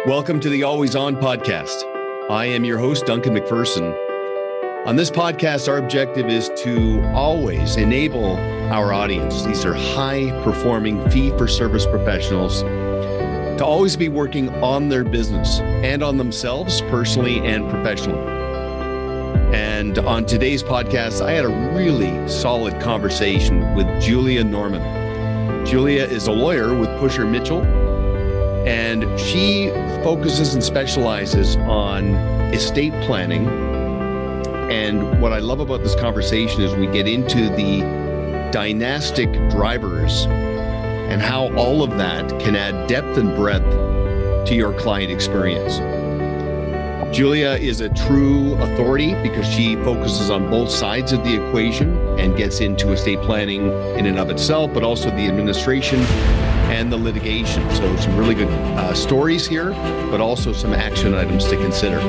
Welcome to the Always On podcast. I am your host, Duncan MacPherson. On this podcast, our objective is to always enable our audience. These are high-performing fee-for-service professionals to always be working on their business and on themselves personally and professionally. And on today's podcast, I had a really solid conversation with Julia Norman. Julia is a lawyer with Pusher Mitchell, and she focuses and specializes on estate planning. And what I love about this conversation is we get into the dynastic drivers and how all of that can add depth and breadth to your client experience. Julia is a true authority because she focuses on both sides of the equation and gets into estate planning in and of itself, but also the administration and the litigation. So some really good stories here, but also some action items to consider.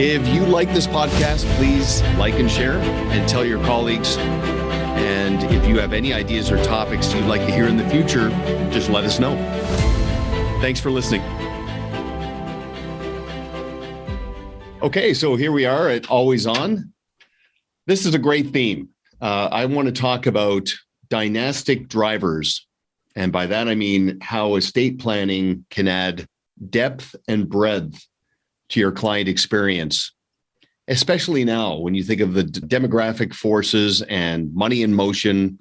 If you like this podcast, please like and share and tell your colleagues. And if you have any ideas or topics you'd like to hear in the future, just let us know. Thanks for listening. Okay, so here we are at Always On. This is a great theme. I want to talk about dynastic drivers. And by that, I mean how estate planning can add depth and breadth to your client experience, especially now when you think of the demographic forces and money in motion.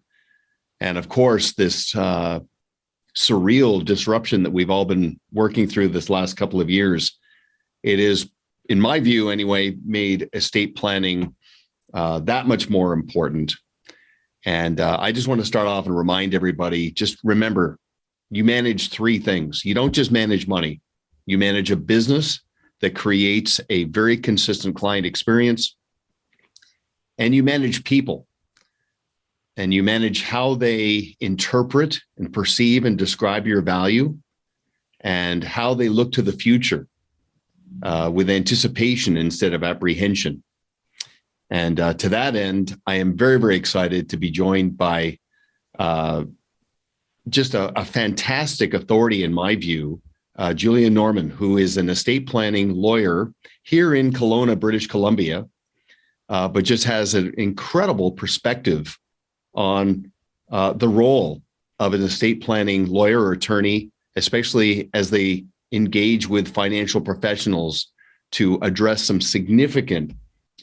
And of course, this surreal disruption that we've all been working through this last couple of years. It is, in my view anyway, made estate planning that much more important. And I just want to start off and remind everybody, just remember, you manage three things. You don't just manage money. You manage a business that creates a very consistent client experience. And you manage people. And you manage how they interpret and perceive and describe your value and how they look to the future with anticipation instead of apprehension. And to that end, I am very, very excited to be joined by just a fantastic authority, in my view, Julia Norman, who is an estate planning lawyer here in Kelowna, British Columbia, but just has an incredible perspective on the role of an estate planning lawyer or attorney, especially as they engage with financial professionals to address some significant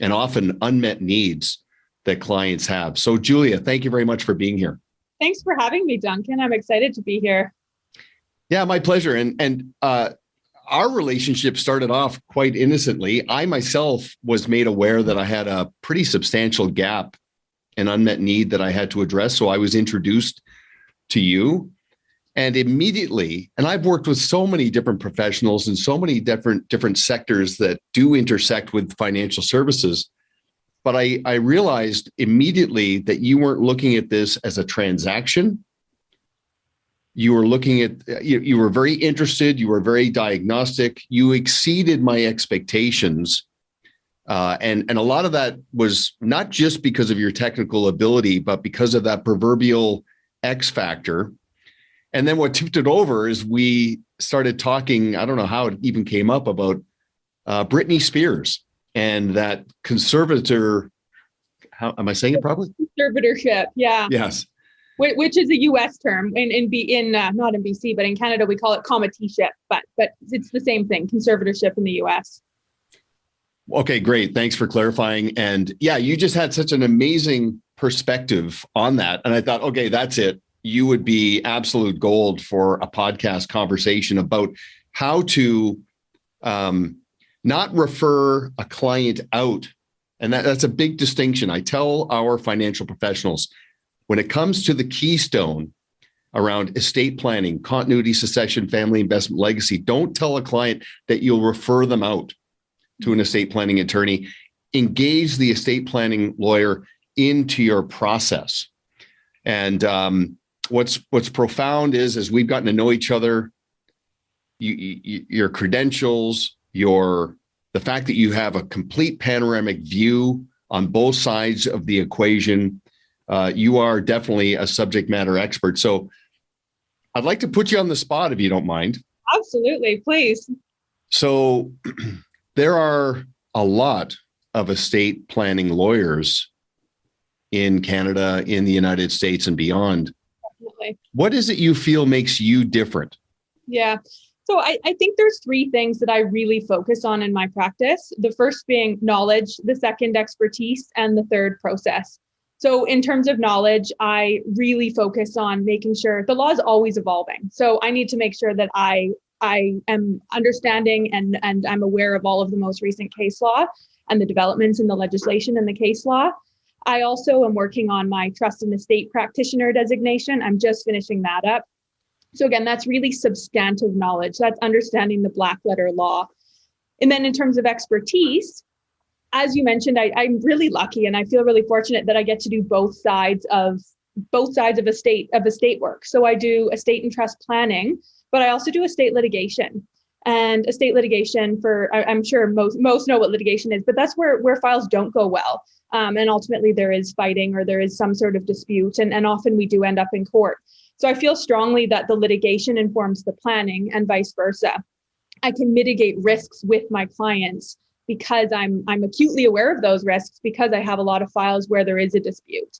and often unmet needs that clients have. So Julia, thank you very much for being here. Thanks for having me, Duncan. I'm excited to be here. Yeah, my pleasure. And our relationship started off quite innocently. I myself was made aware that I had a pretty substantial gap, an unmet need that I had to address. So I was introduced to you. And immediately, and I've worked with so many different professionals in so many different sectors that do intersect with financial services, but I realized immediately that you weren't looking at this as a transaction. You were looking at, you were very interested, you were very diagnostic, you exceeded my expectations. And a lot of that was not just because of your technical ability, but because of that proverbial X factor. And then what tipped it over is we started talking, I don't know how it even came up, about Britney Spears and that conservator, how am I saying it properly? Conservatorship, yeah. Yes. Which is a U.S. term. Not in BC, but in Canada, we call it committeeship, but it's the same thing, conservatorship in the U.S. Okay, great. Thanks for clarifying. And yeah, you just had such an amazing perspective on that. And I thought, okay, that's it. You would be absolute gold for a podcast conversation about how to not refer a client out. And that's a big distinction. I tell our financial professionals, when it comes to the keystone around estate planning, continuity, succession, family investment, legacy, don't tell a client that you'll refer them out to an estate planning attorney. Engage the estate planning lawyer into your process. And what's profound is, as we've gotten to know each other, your credentials, the fact that you have a complete panoramic view on both sides of the equation, you are definitely a subject matter expert. So I'd like to put you on the spot if you don't mind. Absolutely, please. So there are a lot of estate planning lawyers in Canada, in the United States, and beyond. Definitely. What is it you feel makes you different? Yeah. So I think there's three things that I really focus on in my practice. The first being knowledge, the second expertise, and the third process. So in terms of knowledge, I really focus on making sure the law is always evolving. So I need to make sure that I am understanding and I'm aware of all of the most recent case law and the developments in the legislation and the case law. I also am working on my trust and estate practitioner designation. I'm just finishing that up. So again, that's really substantive knowledge. That's understanding the black letter law. And then in terms of expertise, as you mentioned, I'm really lucky and I feel really fortunate that I get to do both sides of estate work. So I do estate and trust planning, but I also do estate litigation. And estate litigation I'm sure most know what litigation is, but that's where files don't go well. And ultimately there is fighting or there is some sort of dispute. And often we do end up in court. So I feel strongly that the litigation informs the planning and vice versa. I can mitigate risks with my clients because I'm acutely aware of those risks because I have a lot of files where there is a dispute.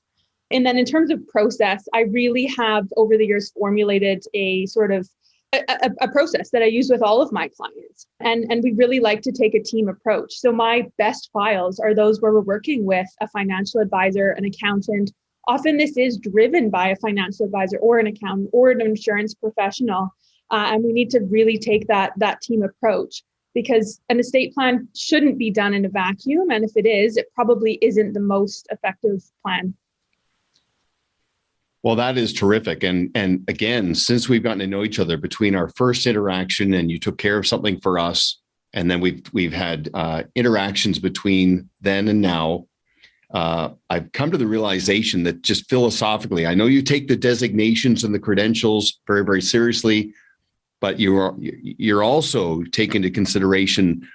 And then in terms of process, I really have over the years formulated a sort of a process that I use with all of my clients. And we really like to take a team approach. So my best files are those where we're working with a financial advisor, an accountant. Often this is driven by a financial advisor or an accountant or an insurance professional. And we need to really take that team approach because an estate plan shouldn't be done in a vacuum. And if it is, it probably isn't the most effective plan. Well, that is terrific. And again, since we've gotten to know each other between our first interaction and you took care of something for us, and then we've had interactions between then and now, I've come to the realization that just philosophically, I know you take the designations and the credentials very, very seriously, but you're also taking into consideration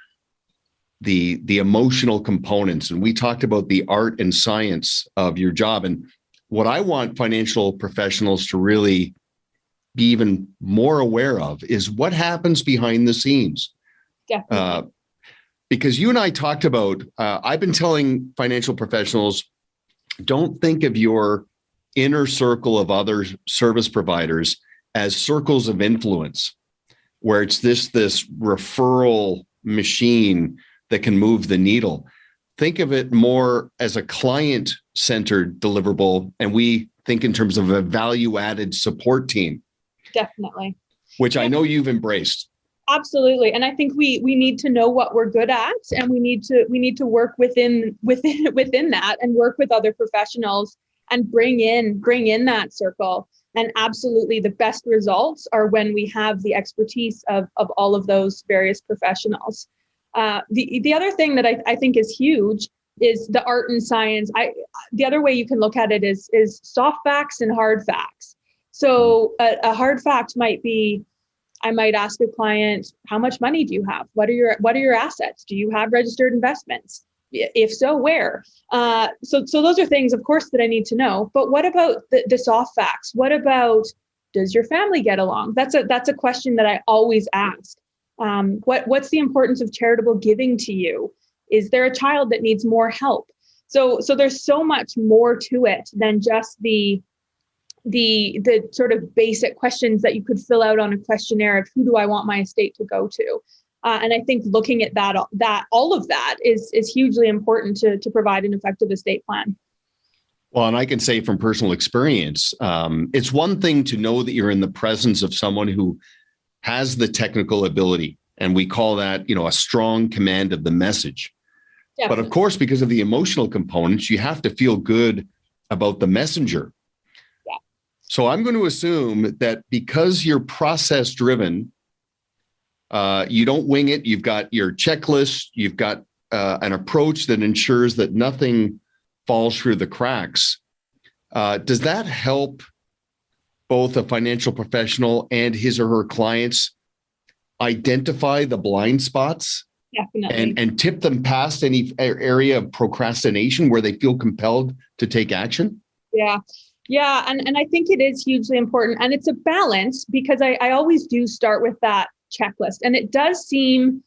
the emotional components. And we talked about the art and science of your job. And what I want financial professionals to really be even more aware of is what happens behind the scenes. Definitely. Because you and I talked about, I've been telling financial professionals, don't think of your inner circle of other service providers as circles of influence, where it's this referral machine that can move the needle. Think of it more as a client-centered deliverable, and we think in terms of a value-added support team. Definitely. Which I know you've embraced. Absolutely. And I think we need to know what we're good at, and we need to work within that and work with other professionals and bring in that circle. And absolutely the best results are when we have the expertise of all of those various professionals. The other thing that I think is huge is the art and science. The other way you can look at it is soft facts and hard facts. So a hard fact might be, I might ask a client, how much money do you have? What are your assets? Do you have registered investments? If so, where? So those are things, of course, that I need to know. But what about the soft facts? What about, does your family get along? That's a question that I always ask. What's the importance of charitable giving to you? Is there a child that needs more help? So there's so much more to it than just the sort of basic questions that you could fill out on a questionnaire of who do I want my estate to go to? And I think looking at all of that is hugely important to provide an effective estate plan. Well, and I can say from personal experience, it's one thing to know that you're in the presence of someone who has the technical ability, and we call that, a strong command of the message. Definitely. But of course, because of the emotional components, you have to feel good about the messenger. Yeah. So I'm going to assume that because you're process driven, you don't wing it. You've got your checklist. You've got an approach that ensures that nothing falls through the cracks. Does that help both a financial professional and his or her clients identify the blind spots? Definitely. And tip them past any area of procrastination where they feel compelled to take action? Yeah. And I think it is hugely important. And it's a balance because I always do start with that checklist. And it doesn't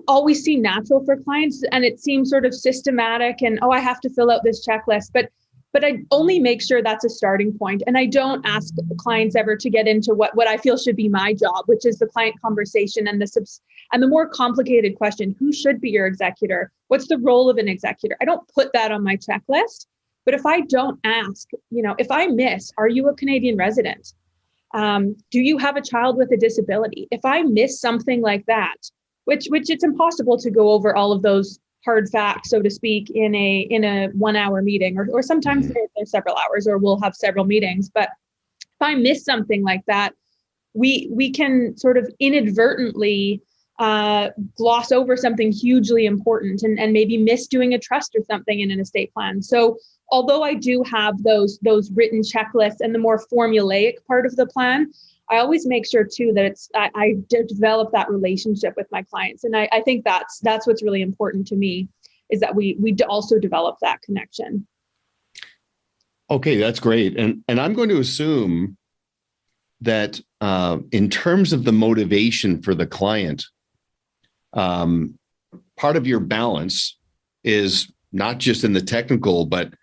always seem natural for clients, and it seems sort of systematic and, oh, I have to fill out this checklist. But I only make sure that's a starting point. And I don't ask clients ever to get into what I feel should be my job, which is the client conversation and the more complicated question: who should be your executor? What's the role of an executor? I don't put that on my checklist. But if I don't ask, if I miss, are you a Canadian resident? Do you have a child with a disability? If I miss something like that, which it's impossible to go over all of those hard facts, so to speak, in a 1 hour meeting, or sometimes they're several hours, or we'll have several meetings. But if I miss something like that, we can sort of inadvertently gloss over something hugely important and maybe miss doing a trust or something in an estate plan. So although I do have those written checklists and the more formulaic part of the plan, I always make sure too that I develop that relationship with my clients. And I think that's what's really important to me, is that we also develop that connection. Okay, that's great. And I'm going to assume that in terms of the motivation for the client, part of your balance is not just in the technical, but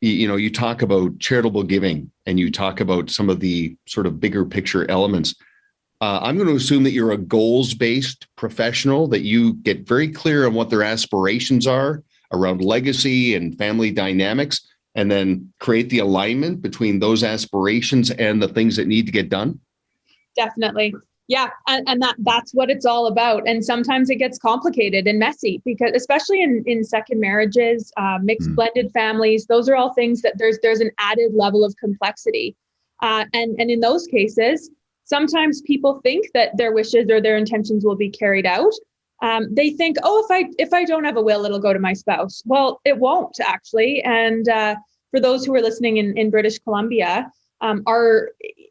you talk about charitable giving and you talk about some of the sort of bigger picture elements. I'm going to assume that you're a goals-based professional, that you get very clear on what their aspirations are around legacy and family dynamics, and then create the alignment between those aspirations and the things that need to get done. Definitely. Yeah. And that's what it's all about. And sometimes it gets complicated and messy, because especially in second marriages, mixed blended families, those are all things that there's an added level of complexity. And in those cases, sometimes people think that their wishes or their intentions will be carried out. They think, oh, if I don't have a will, it'll go to my spouse. Well, it won't actually. And for those who are listening in British Columbia,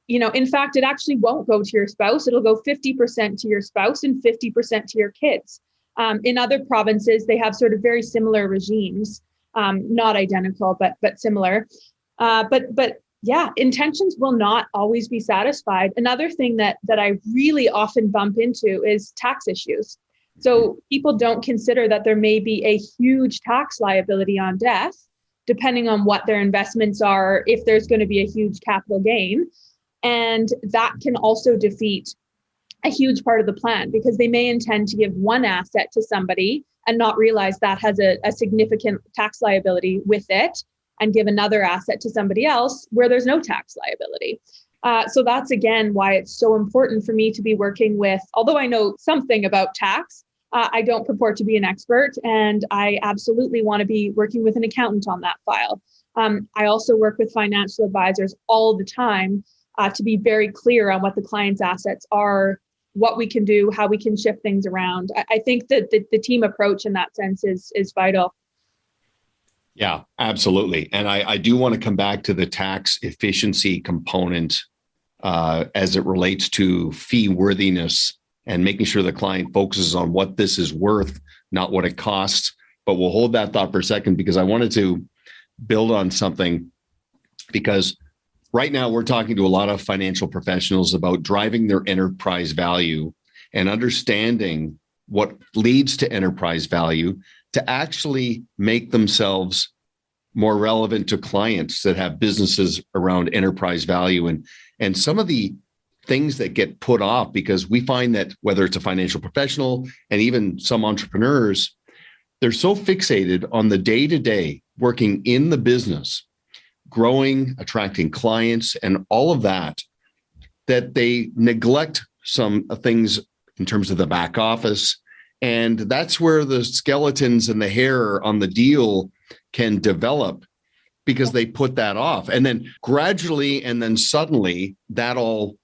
in fact, it actually won't go to your spouse. It'll go 50% to your spouse and 50% to your kids. In other provinces, they have sort of very similar regimes, not identical, but similar. But yeah, intentions will not always be satisfied. Another thing that I really often bump into is tax issues. So people don't consider that there may be a huge tax liability on death, depending on what their investments are, if there's going to be a huge capital gain. And that can also defeat a huge part of the plan, because they may intend to give one asset to somebody and not realize that has a significant tax liability with it, and give another asset to somebody else where there's no tax liability. So that's, again, why it's so important for me to be working with, although I know something about tax, I don't purport to be an expert, and I absolutely want to be working with an accountant on that file. I also work with financial advisors all the time to be very clear on what the client's assets are, what we can do, how we can shift things around. I think that the team approach in that sense is vital. Yeah, absolutely. And I do want to come back to the tax efficiency component as it relates to fee worthiness and making sure the client focuses on what this is worth, not what it costs. But we'll hold that thought for a second, because I wanted to build on something, because right now we're talking to a lot of financial professionals about driving their enterprise value and understanding what leads to enterprise value to actually make themselves more relevant to clients that have businesses around enterprise value. And some of the things that get put off, because we find that whether it's a financial professional and even some entrepreneurs, they're so fixated on the day-to-day working in the business, growing, attracting clients, and all of that, that they neglect some things in terms of the back office. And that's where the skeletons and the hair on the deal can develop, because they put that off. And then gradually, and then suddenly that all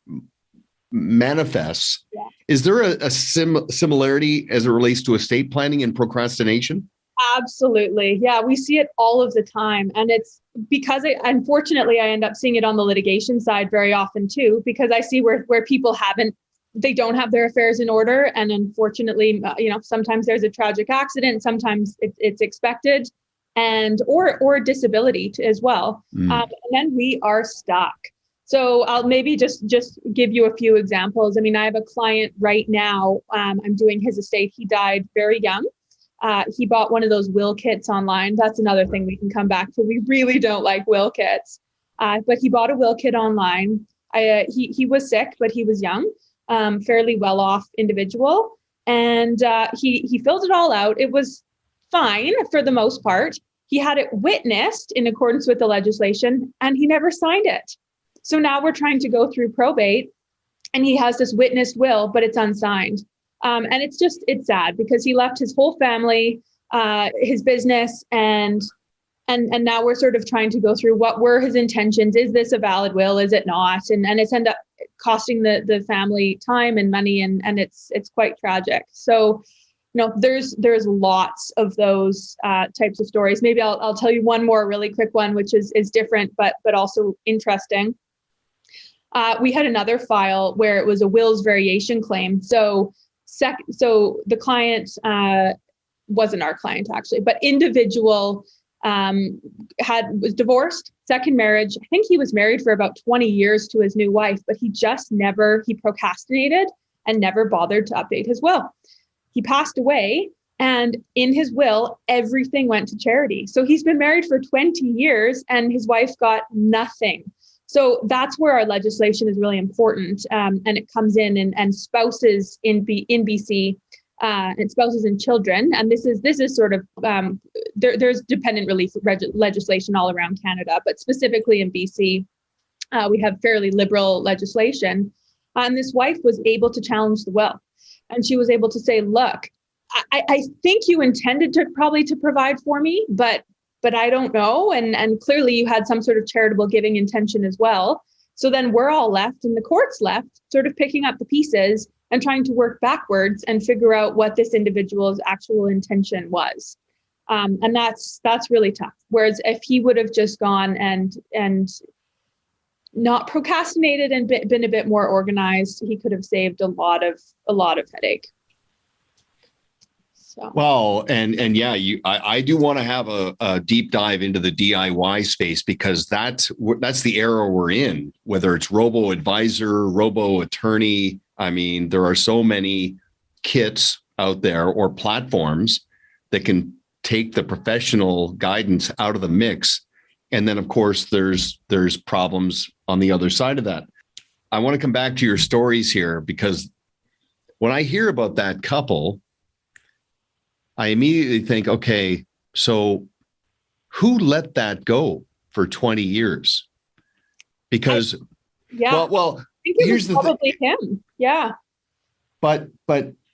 manifests. Yeah. Is there a similarity as it relates to estate planning and procrastination? Absolutely. Yeah, we see it all of the time. And it's because unfortunately, I end up seeing it on the litigation side very often too, because I see where people they don't have their affairs in order. And unfortunately, sometimes there's a tragic accident, sometimes it's expected, or disability as well. And then we are stuck. So I'll maybe just give you a few examples. I mean, I have a client right now. I'm doing his estate. He died very young. He bought one of those will kits online. That's another thing we can come back to. We really don't like will kits, but he bought a will kit online. He was sick, but he was young, fairly well-off individual, and he filled it all out. It was fine for the most part. He had it witnessed in accordance with the legislation, and he never signed it. So now we're trying to go through probate, and he has this witnessed will, but it's unsigned. And it's sad because he left his whole family, his business, and now we're sort of trying to go through what were his intentions. Is this a valid will? Is it not? And it's end up costing the family time and money, and it's quite tragic. So, there's lots of those types of stories. Maybe I'll tell you one more really quick one, which is different, but also interesting. We had another file where it was a wills variation claim. So the client wasn't our client actually, but individual was divorced, second marriage. I think he was married for about 20 years to his new wife, but he procrastinated and never bothered to update his will. He passed away, and in his will, everything went to charity. So he's been married for 20 years and his wife got nothing. So that's where our legislation is really important. And it comes in and spouses in BC, and spouses and children. And this is sort of, there's dependent relief legislation all around Canada, but specifically in BC, we have fairly liberal legislation. And this wife was able to challenge the will. And she was able to say, look, I think you intended to provide for me, but I don't know. And clearly you had some sort of charitable giving intention as well. So then we're all left and the court's left sort of picking up the pieces and trying to work backwards and figure out what this individual's actual intention was. And that's really tough. Whereas if he would have just gone and not procrastinated and been a bit more organized, he could have saved a lot of headache. So. Well, and yeah, I do want to have a deep dive into the DIY space, because that's the era we're in, whether it's robo-advisor, robo-attorney. I mean, there are so many kits out there or platforms that can take the professional guidance out of the mix. And then, of course, there's problems on the other side of that. I want to come back to your stories here, because when I hear about that couple, I immediately think, okay, so who let that go for 20 years? Because, well, I think it was probably him. Yeah. But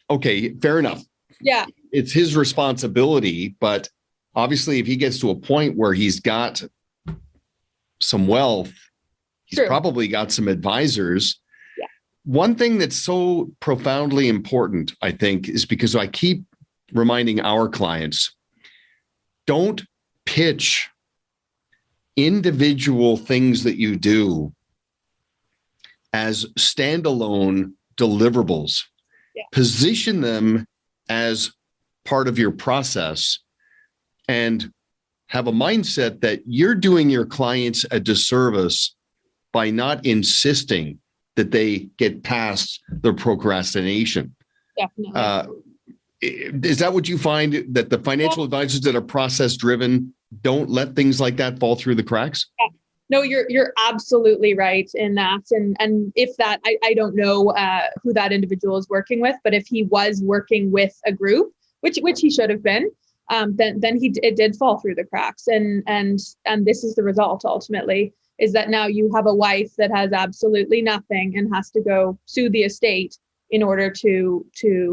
okay, fair enough. Yeah. It's his responsibility, but obviously if he gets to a point where he's got some wealth, he's probably got some advisors. Yeah. One thing that's so profoundly important, I think, is because I keep reminding our clients, don't pitch individual things that you do as standalone deliverables. Yeah. Position them as part of your process and have a mindset that you're doing your clients a disservice by not insisting that they get past their procrastination. Definitely. Is that what you find, that the financial advisors that are process driven don't let things like that fall through the cracks? Yeah. No, you're absolutely right in that. And if that, I don't know who that individual is working with, but if he was working with a group, which he should have been, then it did fall through the cracks. And this is the result ultimately, is that now you have a wife that has absolutely nothing and has to go sue the estate in order to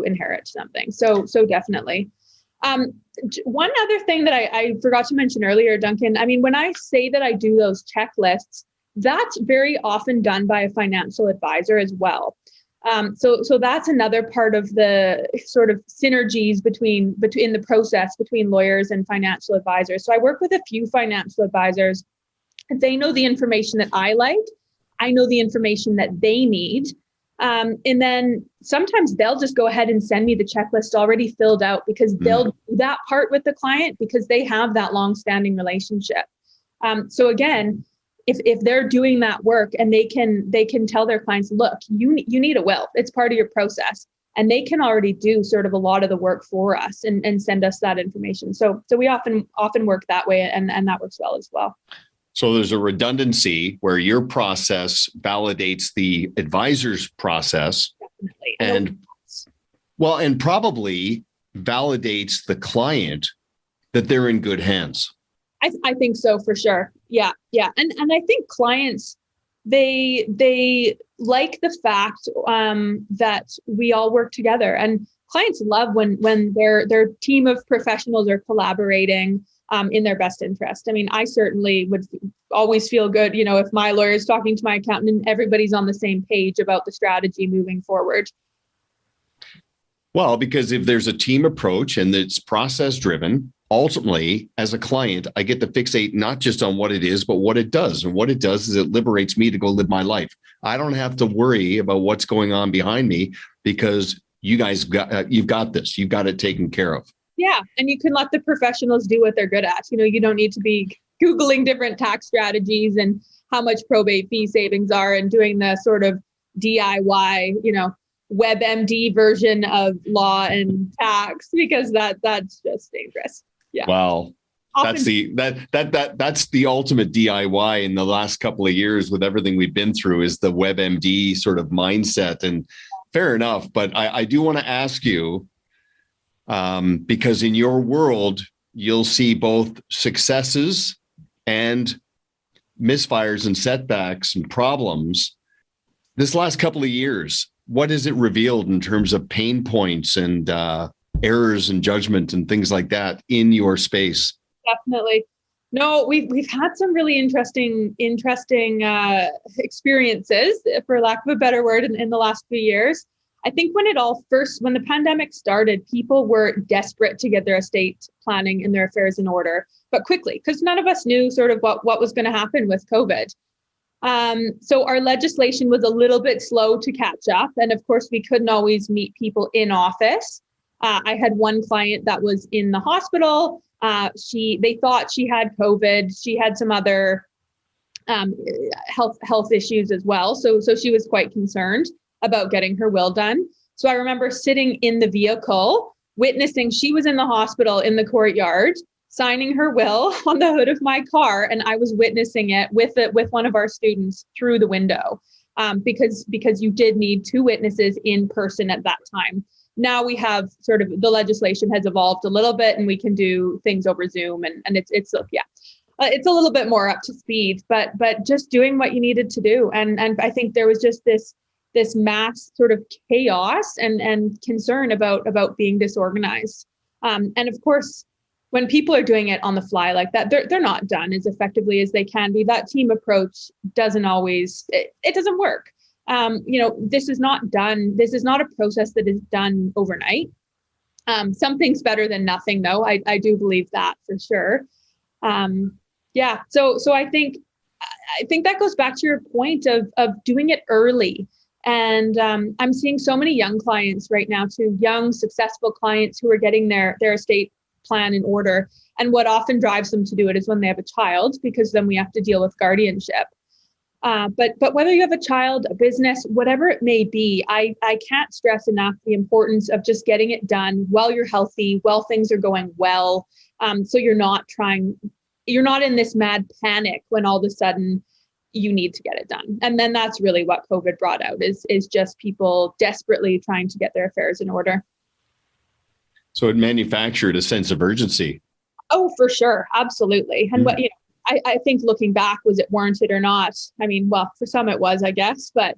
inherit something. So definitely. One other thing that I forgot to mention earlier, Duncan, I mean, when I say that I do those checklists, that's very often done by a financial advisor as well. So that's another part of the sort of synergies between the process between lawyers and financial advisors. So I work with a few financial advisors. They know the information that I like. I know the information that they need. And then sometimes they'll just go ahead and send me the checklist already filled out, because they'll do that part with the client because they have that long-standing relationship. So again, if they're doing that work and they can tell their clients, look, you need a will, it's part of your process, and they can already do sort of a lot of the work for us and send us that information. So we often work that way, and that works well as well. So there's a redundancy where your process validates the advisor's process. Definitely. and probably validates the client that they're in good hands. I think so, for sure. Yeah. And I think clients, they like the fact that we all work together, and clients love when their team of professionals are collaborating in their best interest. I mean, I certainly would always feel good, if my lawyer is talking to my accountant and everybody's on the same page about the strategy moving forward. Well, because if there's a team approach and it's process driven, ultimately, as a client, I get to fixate not just on what it is, but what it does. And what it does is it liberates me to go live my life. I don't have to worry about what's going on behind me because you guys you've got this. You've got it taken care of. Yeah. And you can let the professionals do what they're good at. You don't need to be Googling different tax strategies and how much probate fee savings are and doing the sort of DIY, WebMD version of law and tax, because that's just dangerous. Yeah. Wow. That's the ultimate DIY in the last couple of years with everything we've been through, is the WebMD sort of mindset. And fair enough. But I do want to ask you, because in your world, you'll see both successes and misfires and setbacks and problems. This last couple of years, what has it revealed in terms of pain points and errors and judgment and things like that in your space? Definitely. No, we've had some really interesting experiences, for lack of a better word, in the last few years. I think when the pandemic started, people were desperate to get their estate planning and their affairs in order, but quickly, because none of us knew sort of what was going to happen with COVID. So our legislation was a little bit slow to catch up. And of course, we couldn't always meet people in office. I had one client that was in the hospital. They thought she had COVID. She had some other health issues as well. So she was quite concerned about getting her will done. So I remember sitting in the vehicle, witnessing, she was in the hospital in the courtyard, signing her will on the hood of my car, and I was witnessing it with one of our students through the window, because you did need two witnesses in person at that time. Now we have sort of, the legislation has evolved a little bit, and we can do things over Zoom, and it's a little bit more up to speed. But just doing what you needed to do, and I think there was just this mass sort of chaos and concern about being disorganized, and of course, when people are doing it on the fly like that, they're not done as effectively as they can be. That team approach doesn't always, it doesn't work. This is not done. This is not a process that is done overnight. Something's better than nothing, though. I do believe that for sure. So I think that goes back to your point of doing it early. And I'm seeing so many young clients right now, too, young, successful clients who are getting their estate plan in order. And what often drives them to do it is when they have a child, because then we have to deal with guardianship. But whether you have a child, a business, whatever it may be, I can't stress enough the importance of just getting it done while you're healthy, while things are going well. So you're not in this mad panic when all of a sudden you need to get it done. And then that's really what COVID brought out is just people desperately trying to get their affairs in order. So it manufactured a sense of urgency. Oh, for sure. Absolutely. And I think looking back, was it warranted or not? I mean, well, for some it was, I guess, but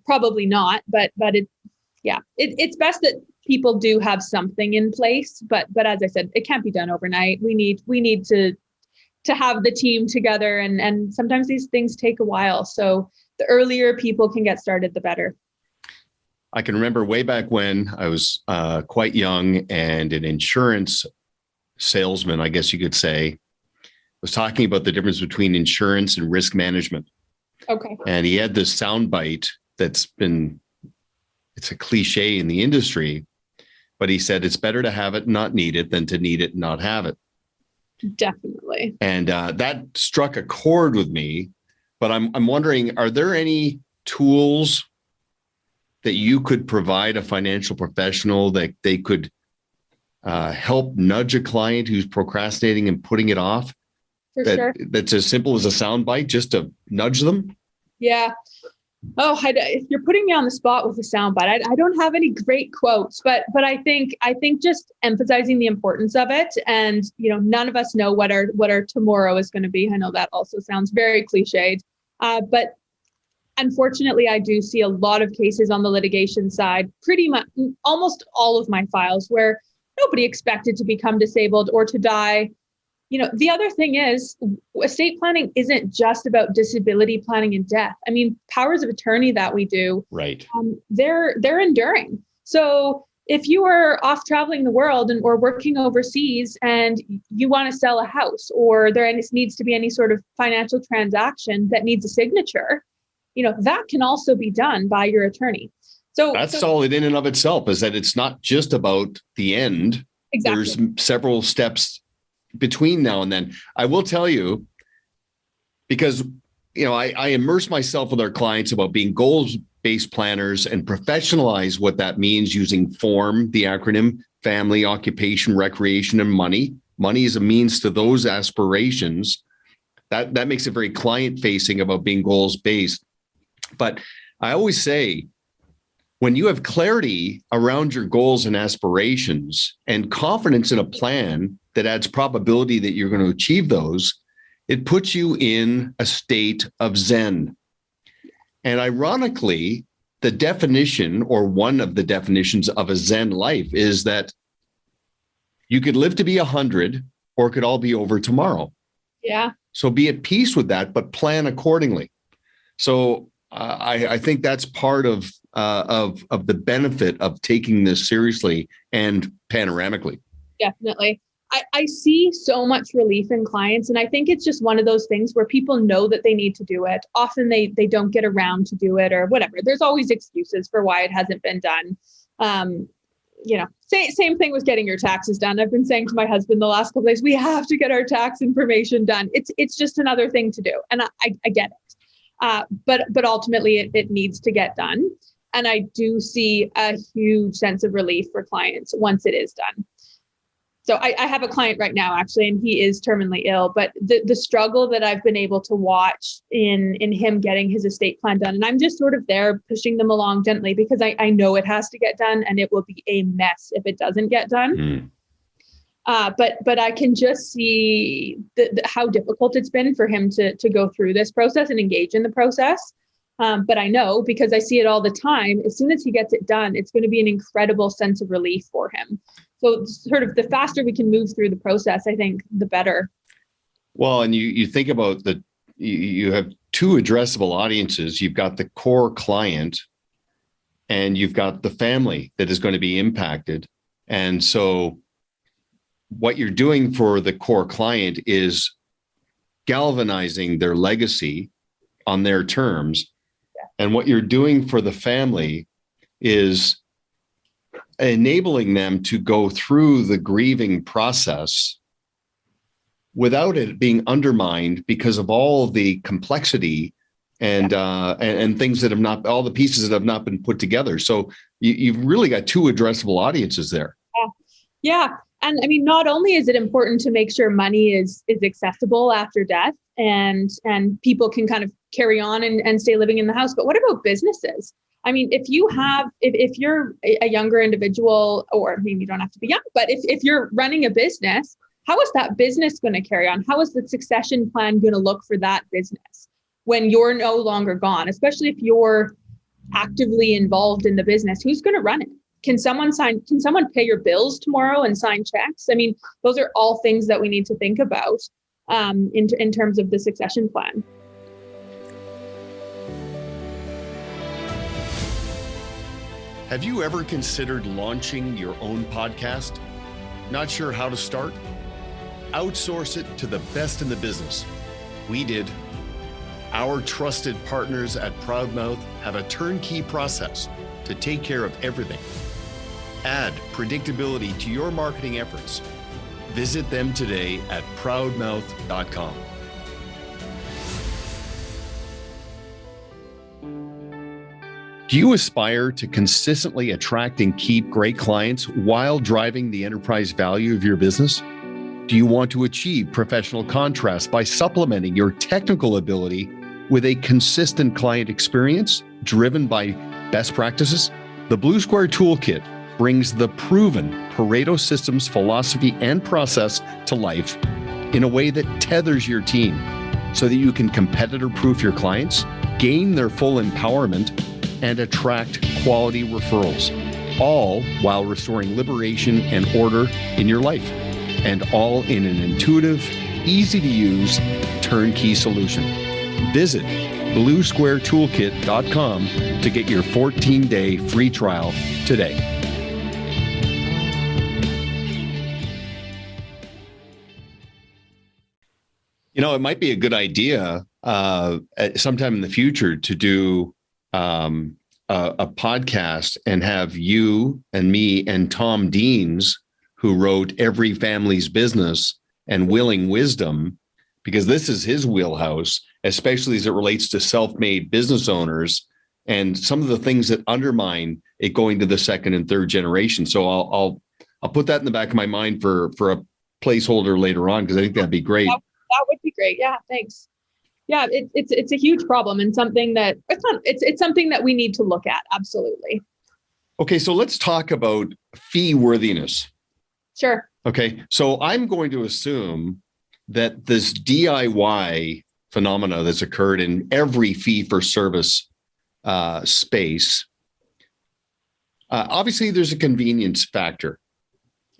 probably not. But it's best that people do have something in place. But as I said, it can't be done overnight. We need to have the team together, and sometimes these things take a while. So the earlier people can get started, the better. I can remember way back when I was quite young, and an insurance salesman, I guess you could say, was talking about the difference between insurance and risk management. Okay. And he had this soundbite it's a cliche in the industry, but he said, it's better to have it and not need it than to need it and not have it. Definitely. And that struck a chord with me. But I'm wondering, are there any tools that you could provide a financial professional that they could help nudge a client who's procrastinating and putting it off? For sure. That's as simple as a soundbite, just to nudge them? Yeah. Oh, you're putting me on the spot with a soundbite. I don't have any great quotes, but I think just emphasizing the importance of it, and none of us know what our tomorrow is going to be. I know that also sounds very cliched, but unfortunately, I do see a lot of cases on the litigation side. Pretty much, almost all of my files where nobody expected to become disabled or to die. The other thing is, estate planning isn't just about disability planning and death. I mean, powers of attorney that we do, right? They're enduring. So if you are off traveling the world or working overseas and you want to sell a house, or there needs to be any sort of financial transaction that needs a signature, that can also be done by your attorney. So that's solid in and of itself, is that it's not just about the end. Exactly. There's several steps between now and then. I will tell you, because I immerse myself with our clients about being goals-based planners and professionalize what that means using FORM, the acronym: family, occupation, recreation, and money. Money is a means to those aspirations. That makes it very client-facing about being goals-based. But I always say, when you have clarity around your goals and aspirations and confidence in a plan that adds probability that you're going to achieve those, it puts you in a state of Zen. And ironically, the definition, or one of the definitions of a Zen life, is that you could live to be 100, or it could all be over tomorrow. Yeah. So be at peace with that, but plan accordingly. So I think that's part of the benefit of taking this seriously and panoramically. Definitely. I see so much relief in clients, and I think it's just one of those things where people know that they need to do it. Often they don't get around to do it, or whatever. There's always excuses for why it hasn't been done. Same thing with getting your taxes done. I've been saying to my husband the last couple of days, we have to get our tax information done. It's just another thing to do, and I get it. But ultimately it needs to get done, and I do see a huge sense of relief for clients once it is done. So I have a client right now, actually, and he is terminally ill, but the struggle that I've been able to watch in him getting his estate plan done, and I'm just sort of there pushing them along gently, because I know it has to get done, and it will be a mess if it doesn't get done. But I can just see how difficult it's been for him to go through this process and engage in the process. But I know, because I see it all the time, as soon as he gets it done, it's going to be an incredible sense of relief for him. So sort of the faster we can move through the process, I think, the better. Well, and you think about you have two addressable audiences. You've got the core client, and you've got the family that is going to be impacted. And so what you're doing for the core client is galvanizing their legacy on their terms. Yeah. And what you're doing for the family is enabling them to go through the grieving process without it being undermined because of all the complexity and things that have not, all the pieces that have not been put together. So you've really got two addressable audiences there. Yeah. And I mean, not only is it important to make sure money is accessible after death and people can kind of carry on and stay living in the house, but what about businesses? I mean, if you're a younger individual, or maybe you don't have to be young, but if you're running a business, how is that business going to carry on? How is the succession plan going to look for that business when you're no longer gone? Especially if you're actively involved in the business, who's going to run it? Can someone pay your bills tomorrow and sign checks? I mean, those are all things that we need to think about in terms of the succession plan. Have you ever considered launching your own podcast? Not sure how to start? Outsource it to the best in the business. We did. Our trusted partners at Proudmouth have a turnkey process to take care of everything. Add predictability to your marketing efforts. Visit them today at proudmouth.com. Do you aspire to consistently attract and keep great clients while driving the enterprise value of your business? Do you want to achieve professional contrast by supplementing your technical ability with a consistent client experience driven by best practices? The Blue Square Toolkit brings the proven Pareto Systems philosophy and process to life in a way that tethers your team so that you can competitor-proof your clients, gain their full empowerment, and attract quality referrals, all while restoring liberation and order in your life, and all in an intuitive, easy-to-use, turnkey solution. Visit bluesquaretoolkit.com to get your 14-day free trial today. You know, it might be a good idea sometime in the future to do a podcast and have you and me and Tom Deans, who wrote Every Family's Business and Willing Wisdom, because this is his wheelhouse, especially as it relates to self-made business owners and some of the things that undermine it going to the second and third generation. So I'll put that in the back of my mind for a placeholder later on, because I think that'd be great. That would be great. Yeah, thanks. Yeah, it's a huge problem, and something that it's something that we need to look at. Absolutely. Okay, so let's talk about fee worthiness. Sure. Okay, so I'm going to assume that this DIY phenomena that's occurred in every fee for service space, obviously there's a convenience factor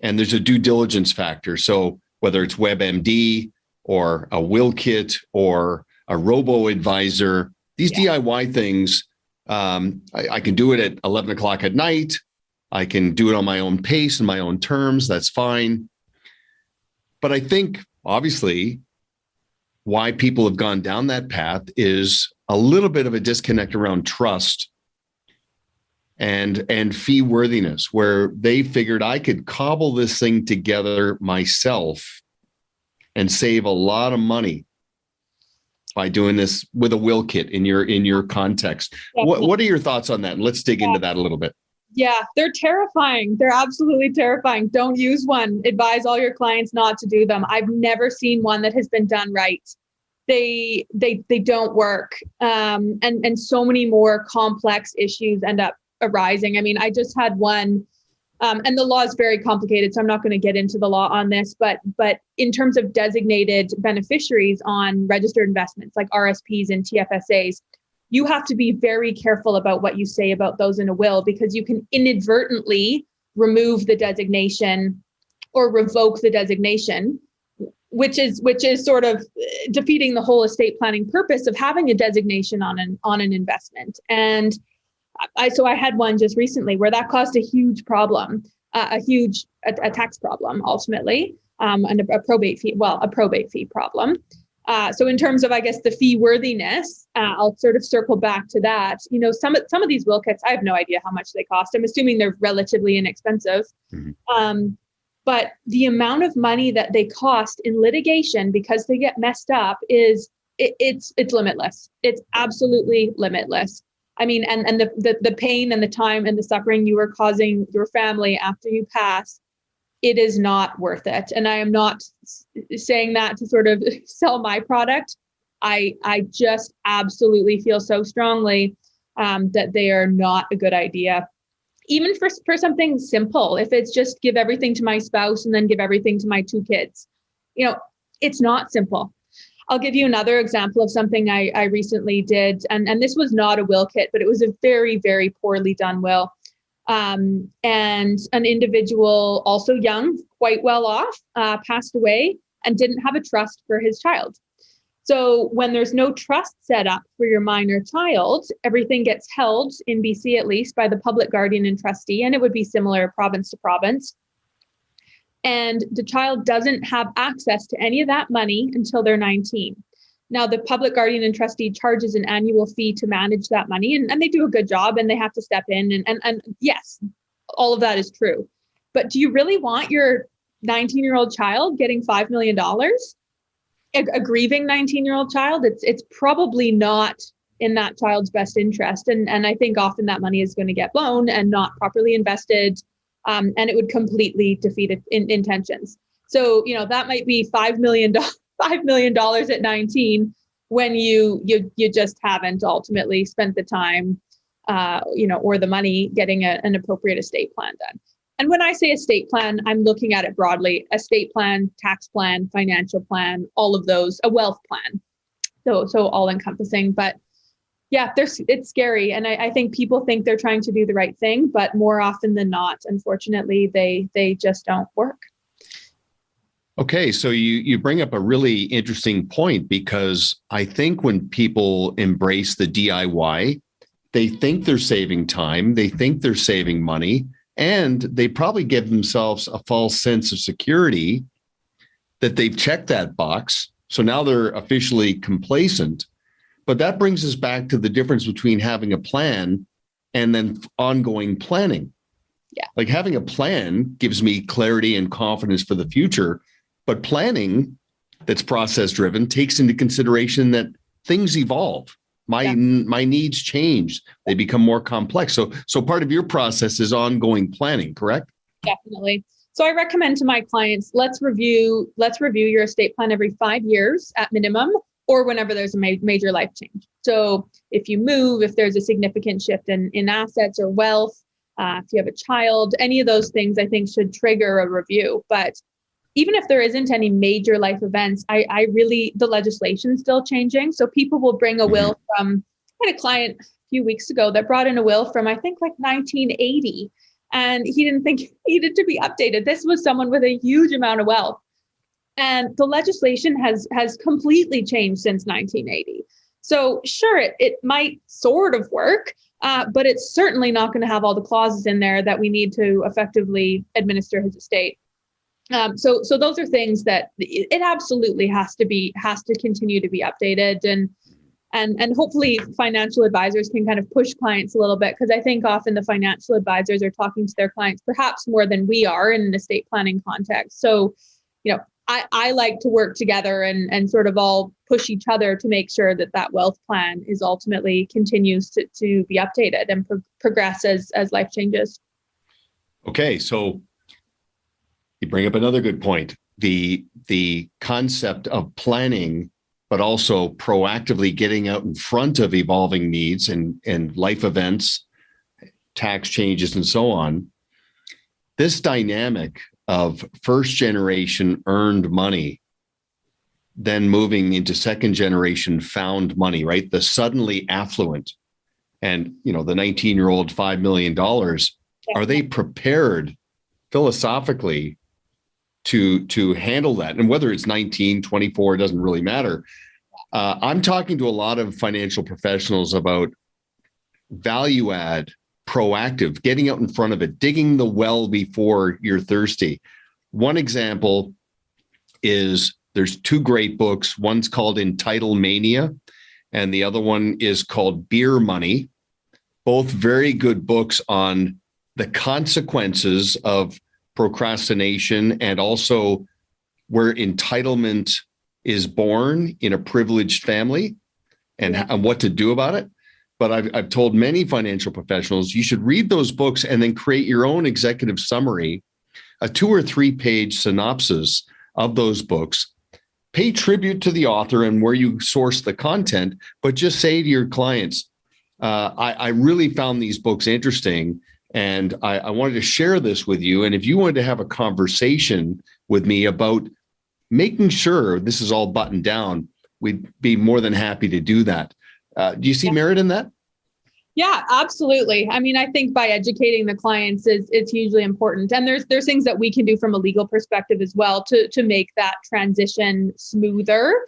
and there's a due diligence factor. So whether it's WebMD or a will kit or a robo-advisor, these DIY things, I can do it at 11 o'clock at night. I can do it on my own pace and my own terms. That's fine. But I think, obviously, why people have gone down that path is a little bit of a disconnect around trust and fee worthiness, where they figured I could cobble this thing together myself and save a lot of money by doing this with a will kit in your context. What are your thoughts on that? Let's dig into that a little bit. Yeah, they're terrifying. They're absolutely terrifying. Don't use one. Advise all your clients not to do them. I've never seen one that has been done right. They don't work. And so many more complex issues end up arising. I mean, I just had one, and the law is very complicated, so I'm not going to get into the law on this, but in terms of designated beneficiaries on registered investments like RSPs and TFSAs, you have to be very careful about what you say about those in a will, because you can inadvertently remove the designation or revoke the designation, which is sort of defeating the whole estate planning purpose of having a designation on an investment. And I had one just recently where that caused a huge problem, a tax problem ultimately, and a probate fee problem. So in terms of, I guess, the fee worthiness, I'll sort of circle back to that. You know, some of these will kits, I have no idea how much they cost. I'm assuming they're relatively inexpensive. Mm-hmm. But the amount of money that they cost in litigation because they get messed up it's limitless. It's absolutely limitless. I mean, and the pain and the time and the suffering you are causing your family after you pass, it is not worth it. And I am not saying that to sort of sell my product. I just absolutely feel so strongly that they are not a good idea. Even for something simple, if it's just give everything to my spouse and then give everything to my 2 kids, you know, it's not simple. I'll give you another example of something I recently did. And this was not a will kit, but it was a very, very poorly done will. And an individual, also young, quite well off, passed away and didn't have a trust for his child. So when there's no trust set up for your minor child, everything gets held, in BC at least, by the public guardian and trustee, and it would be similar province to province. And the child doesn't have access to any of that money until they're 19. Now, the public guardian and trustee charges an annual fee to manage that money, and they do a good job, and they have to step in. And yes, all of that is true. But do you really want your 19-year-old child getting $5 million, a grieving 19-year-old child, it's probably not in that child's best interest. And I think often that money is going to get blown and not properly invested. And it would completely defeat intentions. So, that might be $5 million at 19 when you just haven't ultimately spent the time, or the money getting an appropriate estate plan done. And when I say estate plan, I'm looking at it broadly: estate plan, tax plan, financial plan, all of those, a wealth plan. So all encompassing. But yeah, it's scary. And I think people think they're trying to do the right thing, but more often than not, unfortunately, they just don't work. Okay, so you bring up a really interesting point, because I think when people embrace the DIY, they think they're saving time, they think they're saving money, and they probably give themselves a false sense of security that they've checked that box. So now they're officially complacent. But that brings us back to the difference between having a plan and then ongoing planning. Yeah. Like having a plan gives me clarity and confidence for the future, but planning that's process driven takes into consideration that things evolve. My needs change. They become more complex. So part of your process is ongoing planning, correct? Definitely. So I recommend to my clients, let's review your estate plan every 5 years at minimum, or whenever there's a major life change. So if you move, if there's a significant shift in assets or wealth, if you have a child, any of those things I think should trigger a review. But even if there isn't any major life events, the legislation's still changing. So people will bring a will from, I had a client a few weeks ago that brought in a will from, I think, like 1980. And he didn't think it needed to be updated. This was someone with a huge amount of wealth. And the legislation has completely changed since 1980. So sure, it might sort of work, but it's certainly not going to have all the clauses in there that we need to effectively administer his estate. So those are things that it absolutely has to continue to be updated, and hopefully financial advisors can kind of push clients a little bit, because I think often the financial advisors are talking to their clients perhaps more than we are in an estate planning context. So, I like to work together and sort of all push each other to make sure that wealth plan is ultimately continues to be updated and progress as life changes. Okay, so you bring up another good point. The concept of planning, but also proactively getting out in front of evolving needs and life events, tax changes, and so on. This dynamic of first generation earned money, then moving into second generation found money, right? The suddenly affluent and, the 19-year-old $5 million, are they prepared philosophically to handle that? And whether it's 19, 24, it doesn't really matter. I'm talking to a lot of financial professionals about value add, proactive, getting out in front of it, digging the well before you're thirsty. One example is there's two great books. One's called Entitlemania, and the other one is called Beer Money. Both very good books on the consequences of procrastination and also where entitlement is born in a privileged family and what to do about it. But I've told many financial professionals, you should read those books and then create your own executive summary, a 2 or 3 page synopsis of those books. Pay tribute to the author and where you source the content, but just say to your clients, I really found these books interesting, and I wanted to share this with you. And if you wanted to have a conversation with me about making sure this is all buttoned down, we'd be more than happy to do that. Do you see merit in that? Yeah, absolutely. I mean, I think by educating the clients it's hugely important. And there's things that we can do from a legal perspective as well to make that transition smoother.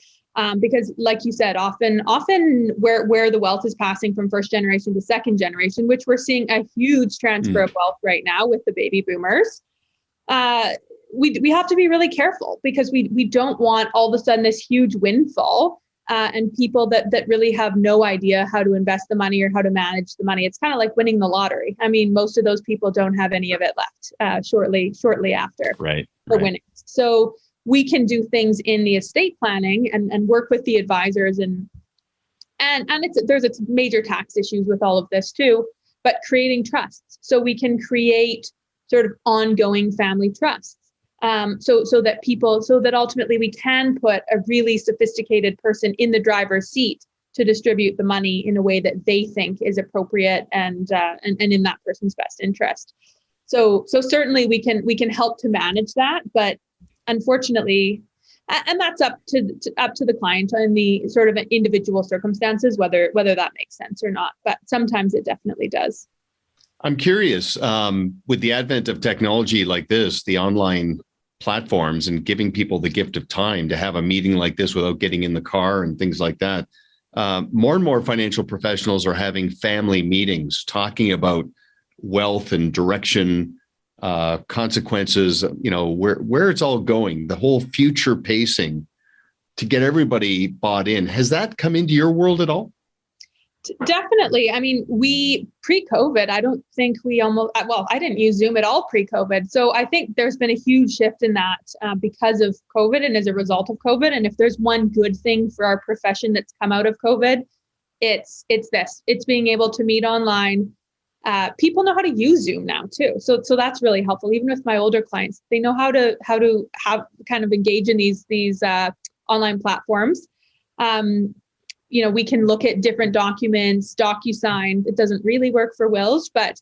Because like you said, often where the wealth is passing from first generation to second generation, which we're seeing a huge transfer of wealth right now with the baby boomers, we have to be really careful, because we don't want all of a sudden this huge windfall and people that really have no idea how to invest the money or how to manage the money. It's kind of like winning the lottery. I mean, most of those people don't have any of it left shortly after. Right. for winnings. So we can do things in the estate planning and work with the advisors and there's major tax issues with all of this too, but creating trusts. So we can create sort of ongoing family trusts. So that ultimately we can put a really sophisticated person in the driver's seat to distribute the money in a way that they think is appropriate and in that person's best interest. So certainly we can help to manage that, but unfortunately, and that's up to the client and the sort of individual circumstances, whether that makes sense or not. But sometimes it definitely does. I'm curious, with the advent of technology like this, the online platforms and giving people the gift of time to have a meeting like this without getting in the car and things like that. More and more financial professionals are having family meetings talking about wealth and direction, consequences, where it's all going, the whole future pacing to get everybody bought in. Has that come into your world at all? Definitely. I mean, we pre-COVID, I don't think I didn't use Zoom at all pre-COVID. So I think there's been a huge shift in that because of COVID and as a result of COVID. And if there's one good thing for our profession that's come out of COVID, it's this. It's being able to meet online. People know how to use Zoom now too. So that's really helpful. Even with my older clients, they know how to have kind of engage in these online platforms. We can look at different documents, DocuSign. It doesn't really work for wills, but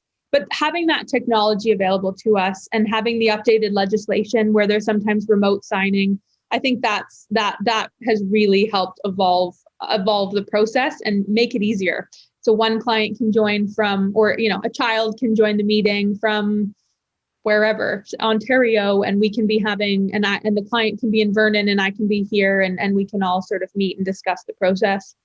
having that technology available to us and having the updated legislation where there's sometimes remote signing, I think that has really helped evolve the process and make it easier. So one client can join a child can join the meeting from wherever, Ontario, and we can be having, and the client can be in Vernon and I can be here and we can all sort of meet and discuss the process.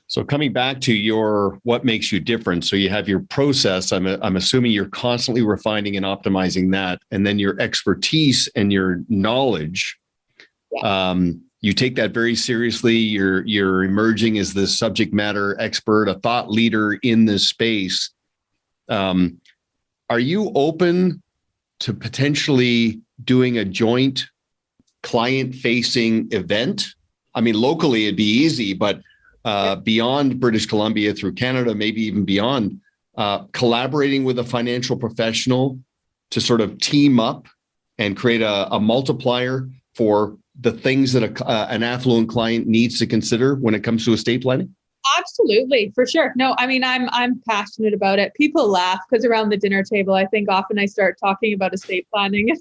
So coming back to what makes you different. So you have your process. I'm assuming you're constantly refining and optimizing that. And then your expertise and your knowledge. Yeah. You take that very seriously. You're emerging as the subject matter expert, a thought leader in this space. Are you open to potentially doing a joint client-facing event? I mean, locally it'd be easy, but beyond British Columbia through Canada, maybe even beyond, collaborating with a financial professional to sort of team up and create a multiplier for the things that an affluent client needs to consider when it comes to estate planning? Absolutely, for sure. No, I mean, I'm passionate about it. People laugh because around the dinner table, I think often I start talking about estate planning and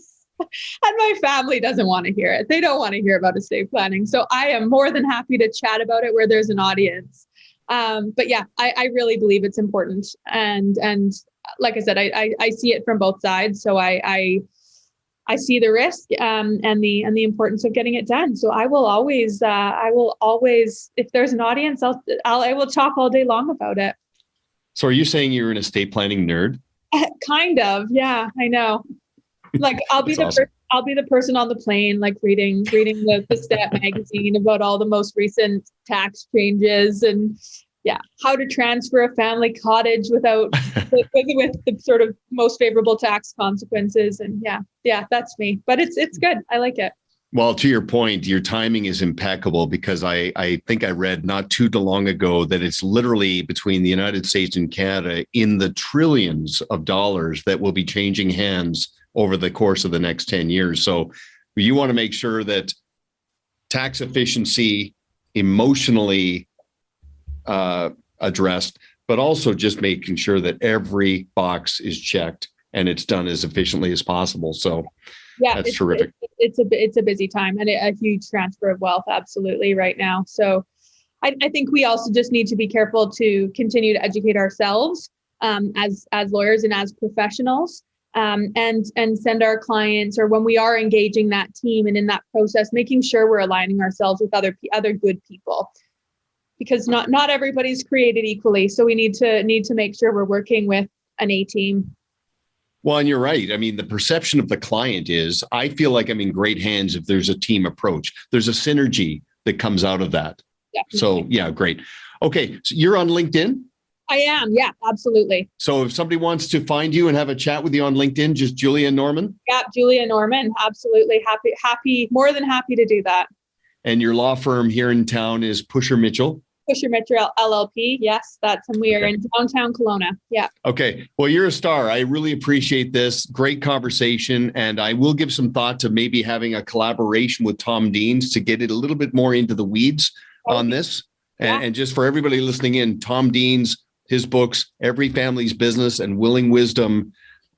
my family doesn't want to hear it. They don't want to hear about estate planning. So I am more than happy to chat about it where there's an audience. But yeah, I really believe it's important. And like I said, I see it from both sides. So I see the risk and the importance of getting it done. So I will always, if there's an audience, I will talk all day long about it. So are you saying you're an estate planning nerd? Kind of, yeah, I know. Like I'll be the person on the plane, like reading the Stat magazine about all the most recent tax changes and how to transfer a family cottage with the sort of most favorable tax consequences. And that's me. But it's good. I like it. Well, to your point, your timing is impeccable because I think I read not too long ago that it's literally between the United States and Canada in the trillions of dollars that will be changing hands over the course of the next 10 years. So you want to make sure that tax efficiency emotionally addressed, but also just making sure that every box is checked and it's done as efficiently as possible. So that's terrific. It's a busy time and a huge transfer of wealth. Absolutely right now. So I think we also just need to be careful to continue to educate ourselves as lawyers and as professionals. And send our clients, or when we are engaging that team and in that process, making sure we're aligning ourselves with other good people, because not everybody's created equally. So we need to make sure we're working with an A team. Well, and you're right. I mean, the perception of the client is, I feel like I'm in great hands if there's a team approach. There's a synergy that comes out of that. Definitely. So yeah, great. Okay, so you're on LinkedIn? I am. Yeah, absolutely. So if somebody wants to find you and have a chat with you on LinkedIn, just Julia Norman? Yeah, Julia Norman. Absolutely. More than happy to do that. And your law firm here in town is Pusher Mitchell? Pusher Mitchell LLP. Yes, and we are in downtown Kelowna. Yeah. Okay. Well, you're a star. I really appreciate this. Great conversation. And I will give some thought to maybe having a collaboration with Tom Deans to get it a little bit more into the weeds on this. Yeah. And just for everybody listening in, Tom Deans, his books, Every Family's Business and Willing Wisdom,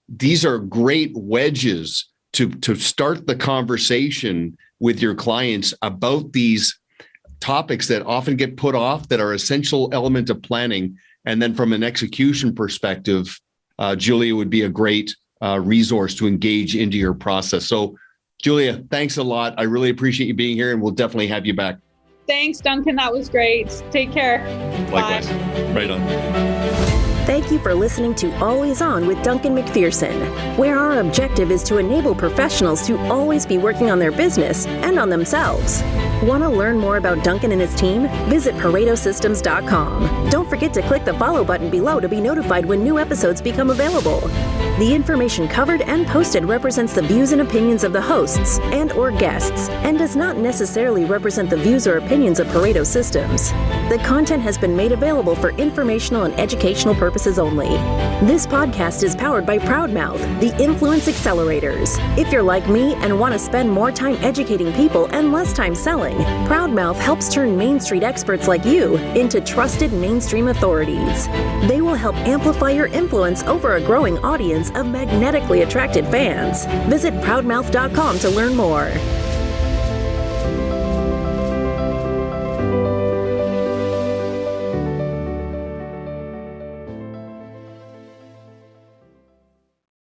these are great wedges to start the conversation with your clients about these topics that often get put off, that are essential element of planning. And then from an execution perspective, Julia would be a great resource to engage into your process. So Julia, thanks a lot. I really appreciate you being here, and we'll definitely have you back. Thanks, Duncan. That was great. Take care. Likewise. Bye. Right on. Thank you for listening to Always On with Duncan MacPherson, where our objective is to enable professionals to always be working on their business and on themselves. Want to learn more about Duncan and his team? Visit ParetoSystems.com. Don't forget to click the follow button below to be notified when new episodes become available. The information covered and posted represents the views and opinions of the hosts and/or guests and does not necessarily represent the views or opinions of Pareto Systems. The content has been made available for informational and educational purposes only. This podcast is powered by Proudmouth, the Influence Accelerators. If you're like me and want to spend more time educating people and less time selling, Proudmouth helps turn Main Street experts like you into trusted mainstream authorities. They will help amplify your influence over a growing audience of magnetically attracted fans. Visit proudmouth.com to learn more.